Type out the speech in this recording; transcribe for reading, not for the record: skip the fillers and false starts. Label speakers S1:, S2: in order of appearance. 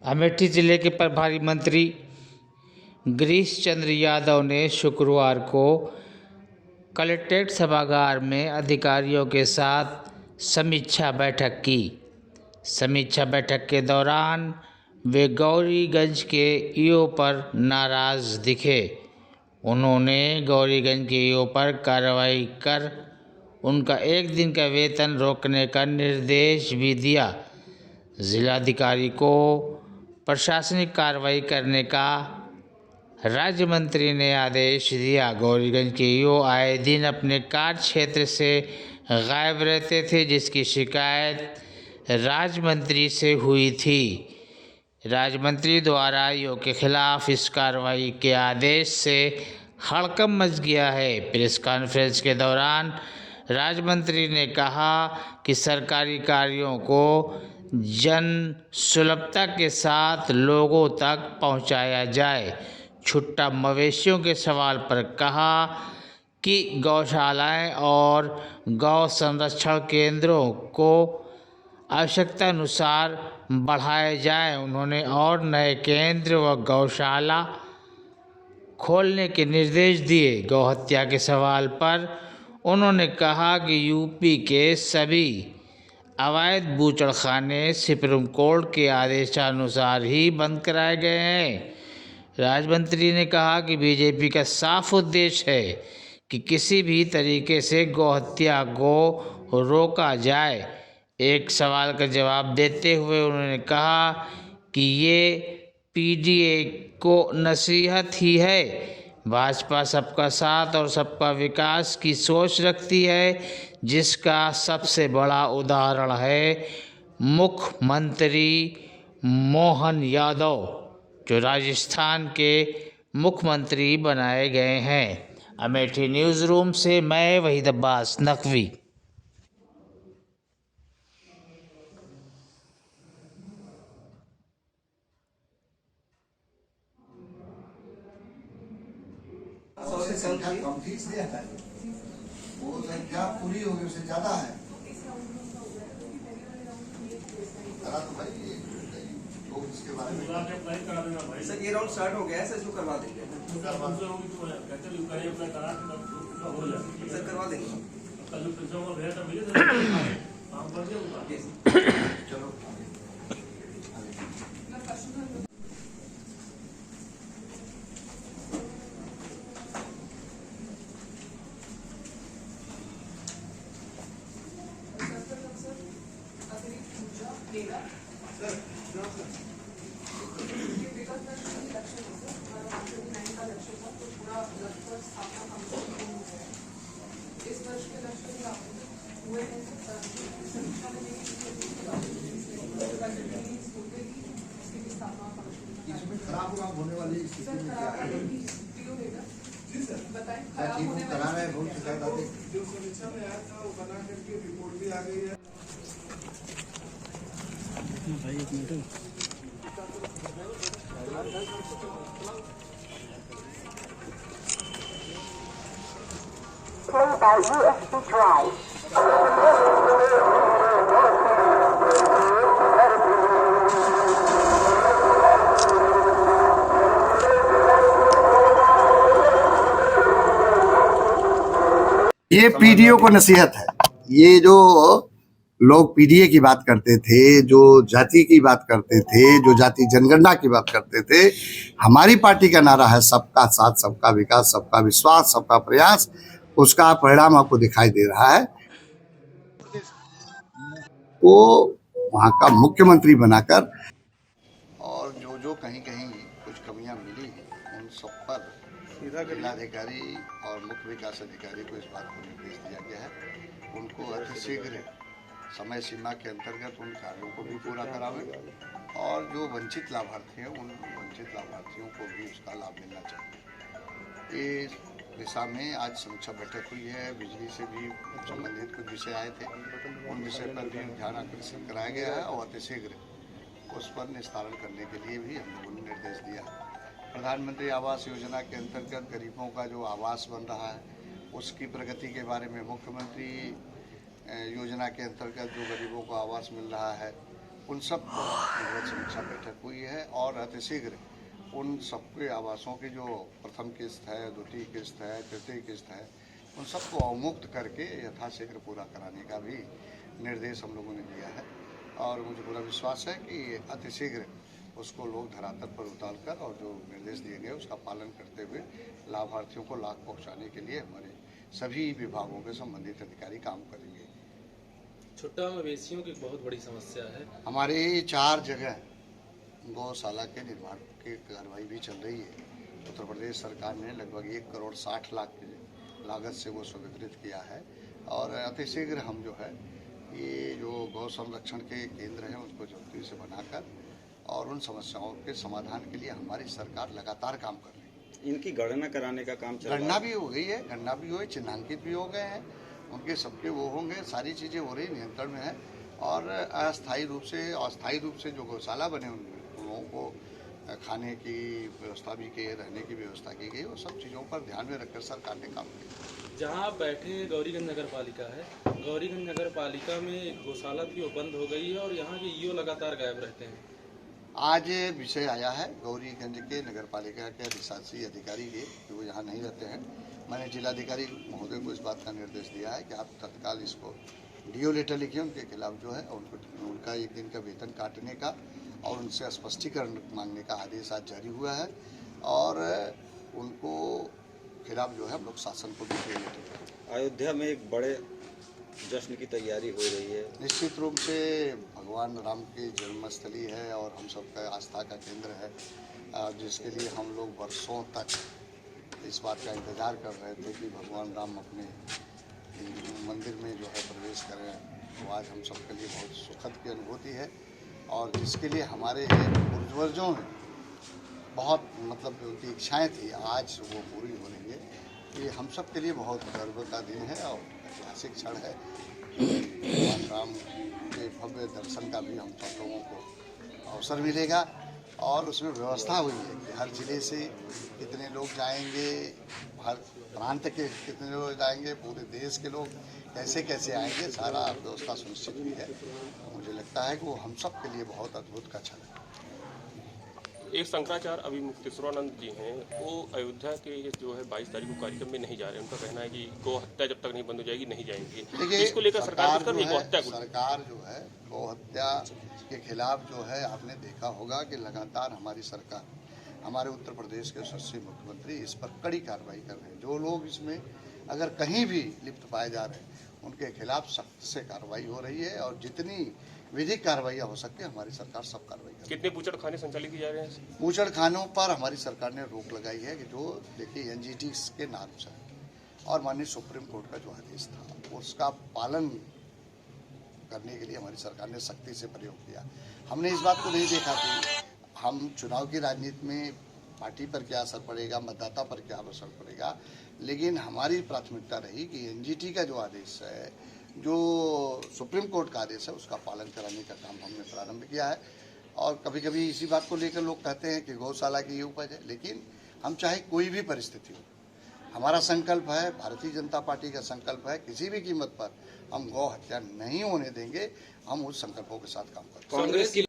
S1: अमेठी जिले के प्रभारी मंत्री गिरीश चंद्र यादव ने शुक्रवार को कलेक्ट्रेट सभागार में अधिकारियों के साथ समीक्षा बैठक की। समीक्षा बैठक के दौरान वे गौरीगंज के ईओ पर नाराज दिखे। उन्होंने गौरीगंज के ईओ पर कार्रवाई कर उनका एक दिन का वेतन रोकने का निर्देश भी दिया। जिलाधिकारी को प्रशासनिक कार्रवाई करने का राज्य मंत्री ने आदेश दिया। गौरीगंज के ईओ आए दिन अपने कार्य क्षेत्र से गायब रहते थे, जिसकी शिकायत राज्य मंत्री से हुई थी। राज्य मंत्री द्वारा ईओ के खिलाफ इस कार्रवाई के आदेश से हड़कंप मच गया है। प्रेस कॉन्फ्रेंस के दौरान राज्य मंत्री ने कहा कि सरकारी कार्यों को जन सुलभता के साथ लोगों तक पहुंचाया जाए। छुट्टा मवेशियों के सवाल पर कहा कि गौशालाएं और गौ संरक्षण केंद्रों को आवश्यकता अनुसार बढ़ाया जाए। उन्होंने और नए केंद्र व गौशाला खोलने के निर्देश दिए। गौहत्या के सवाल पर उन्होंने कहा कि यूपी के सभी अवैध बूचड़खाने सुप्रीम कोर्ट के आदेशानुसार ही बंद कराए गए हैं। राज्य मंत्री ने कहा कि बीजेपी का साफ उद्देश्य है कि किसी भी तरीके से गौहत्या को रोका जाए। एक सवाल का जवाब देते हुए उन्होंने कहा कि ये पीडीए को नसीहत ही है। भाजपा सबका साथ और सबका विकास की सोच रखती है, जिसका सबसे बड़ा उदाहरण है मुख्यमंत्री मोहन यादव, जो राजस्थान के मुख्यमंत्री बनाए गए हैं। अमेठी न्यूज़ रूम से मैं वहीद अब्बास नकवी।
S2: संख्या कम थी इसलिए हटा दी। वो संख्या पूरी होगी, उससे ज्यादा है। करा तो भाई लोग इसके बारे में
S3: सर ये राउंड स्टार्ट हो गया है सर, जो करवा देंगे सर, करवा देंगे
S2: चलो।
S4: इस वर्ष के लक्ष्य हुए हैं
S2: इसमें खराब होने वाली स्थिति में क्या है?
S4: बताएं।
S2: ठीक करा रहे हैं, बहुत शिकायत आती है।
S5: जो समीक्षा में आया था वो बना करके रिपोर्ट भी आ गई है।
S6: भाई एक minute
S7: Play by USB drive.
S2: ये पीडीओ को नसीहत है। ये जो लोग पीडीए की बात करते थे, जो जाति की बात करते थे, जो जाति जनगणना की बात करते थे, हमारी पार्टी का नारा है सबका साथ, सबका विकास, सबका विश्वास, सबका प्रयास। उसका परिणाम आपको दिखाई दे रहा है। वो वहाँ का मुख्यमंत्री बनाकर, और जो जो कहीं कहीं कुछ कमियां मिली हैं उन सब पर जिलाधिकारी और मुख्य विकास अधिकारी को इस बात को निर्देश दिया गया है। उनको अतिशीघ्र समय सीमा के अंतर्गत उन कार्यों को भी पूरा करावें और जो वंचित लाभार्थी हैं उन वंचित लाभार्थियों को भी उसका लाभ मिलना चाहिए। इस दिशा में आज समीक्षा बैठक हुई है। बिजली से भी संबंधित कुछ विषय आए थे, उन विषय पर भी ध्यान आकर्षित कराया गया है और अतिशीघ्र उस पर निस्तारण करने के लिए भी हम लोगों ने निर्देश दिया। प्रधानमंत्री आवास योजना के अंतर्गत गरीबों का जो आवास बन रहा है उसकी प्रगति के बारे में, मुख्यमंत्री योजना के अंतर्गत जो गरीबों को आवास मिल रहा है उन सब पर समीक्षा बैठक हुई है और अतिशीघ्र उन सबके आवासों की जो प्रथम किस्त है, द्वितीय किस्त है, तृतीय किस्त है, उन सबको अवमुक्त करके यथाशीघ्र पूरा कराने का भी निर्देश हम लोगों ने दिया है। और मुझे पूरा विश्वास है कि अतिशीघ्र उसको लोग धरातल पर उतारकर और जो निर्देश दिए गए उसका पालन करते हुए लाभार्थियों को लाभ पहुंचाने के लिए हमारे सभी विभागों के संबंधित अधिकारी काम करेंगे।
S6: छुट्टा मवेशियों की बहुत बड़ी समस्या है।
S2: हमारे 4 जगह गौशाला के निर्माण की कार्रवाई भी चल रही है। उत्तर प्रदेश सरकार ने लगभग 1 करोड़ 60 लाख की लागत से वो स्वीकृत किया है और अतिशीघ्र हम जो है ये जो गौ संरक्षण के केंद्र हैं उसको जल्दी से बनाकर और उन समस्याओं के समाधान के लिए हमारी सरकार लगातार काम कर रही है।
S8: इनकी गणना कराने का काम चल रहा है।
S2: गणना भी हो गई है, गणना भी हुई, चिन्हांकित भी हो गए हैं, उनके सबके वो होंगे, सारी चीज़ें हो रही, नियंत्रण में है। और अस्थायी रूप से जो गौशाला बने उन लोगों को खाने की व्यवस्था भी की, रहने की व्यवस्था की गई, वो सब चीज़ों पर ध्यान में रखकर सरकार ने काम किया।
S6: जहां आप बैठे हैं गौरीगंज नगर पालिका है, गौरीगंज नगर पालिका में एक गौशाला थी वो बंद हो गई है और यहाँ के ईओ लगातार गायब रहते हैं।
S2: आज विषय आया है गौरीगंज के नगर पालिका के अधिशासी अधिकारी के, वो यहाँ नहीं रहते हैं। मैंने जिलाधिकारी महोदय को इस बात का निर्देश दिया है कि आप तत्काल इसको डीओ लेटर लिखिए उनके खिलाफ जो है, उनका 1 दिन का वेतन काटने का और उनसे स्पष्टीकरण मांगने का आदेश आज जारी हुआ है और उनको खिलाफ जो है हम लोग शासन को भी डीओ लेटर।
S8: अयोध्या में एक बड़े जश्न की तैयारी हो रही है।
S2: निश्चित रूप से भगवान राम की जन्मस्थली है और हम सबका आस्था का केंद्र है, जिसके लिए हम लोग वर्षों तक इस बात का इंतज़ार कर रहे थे कि भगवान राम अपने मंदिर में जो है प्रवेश करें। तो आज हम सबके लिए बहुत सुखद की अनुभूति है और जिसके लिए हमारे पूर्वजों ने बहुत मतलब उनकी इच्छाएं थी, आज वो पूरी हो रही है। ये हम सब के लिए बहुत गर्व का दिन है और ऐतिहासिक क्षण है। भगवान राम के भव्य दर्शन का भी हम सब लोगों को अवसर मिलेगा और उसमें व्यवस्था हुई है कि हर जिले से कितने लोग जाएंगे, हर प्रांत के कितने लोग जाएंगे, पूरे देश के लोग कैसे कैसे आएंगे, सारा व्यवस्था सुनिश्चित हुई है। मुझे लगता है कि वो हम सब के लिए बहुत अद्भुत का क्षण है।
S9: एक शंकराचार्य अभी मुक्तेश्वरानंद जी हैं, वो अयोध्या के जो है 22 तारीख को कार्यक्रम में नहीं जा रहे हैं। उनका कहना है कि गौ हत्या जब तक नहीं बंद हो जाएगी नहीं जाएंगे। इसको लेकर सरकार जो
S2: है गौ हत्या के खिलाफ जो है, आपने देखा होगा कि लगातार हमारी सरकार, हमारे उत्तर प्रदेश के यशस्वी मुख्यमंत्री इस पर कड़ी कार्रवाई कर रहे हैं। जो लोग इसमें अगर कहीं भी लिप्त पाए जा रहे हैं उनके खिलाफ सख्त से कार्रवाई हो रही है और जितनी विधिक कार्रवाइयाँ हो सकती है हमारी सरकार सब कार्रवाई कर रही है।
S9: कितने बूचड़ खाने संचालित किए जा रहे हैं?
S2: बूचड़ खानों पर हमारी सरकार ने रोक लगाई है कि जो देखिए एनजीटी के नॉर्म्स है और माननीय सुप्रीम कोर्ट का जो आदेश था उसका पालन करने के लिए हमारी सरकार ने सख्ती से प्रयोग किया। हमने इस बात को नहीं देखा कि हम चुनाव की राजनीति में पार्टी पर क्या असर पड़ेगा, मतदाता पर क्या असर पड़ेगा, लेकिन हमारी प्राथमिकता रही कि एनजीटी का जो आदेश है, जो सुप्रीम कोर्ट का आदेश है, उसका पालन कराने का काम हमने प्रारंभ किया है। और कभी कभी इसी बात को लेकर लोग कहते हैं कि गौशाला की ये उपज है, लेकिन हम चाहे कोई भी परिस्थिति हो, हमारा संकल्प है, भारतीय जनता पार्टी का संकल्प है, किसी भी कीमत पर हम गौ हत्या नहीं होने देंगे। हम उस संकल्पों के साथ काम करेंगे।
S6: कांग्रेस की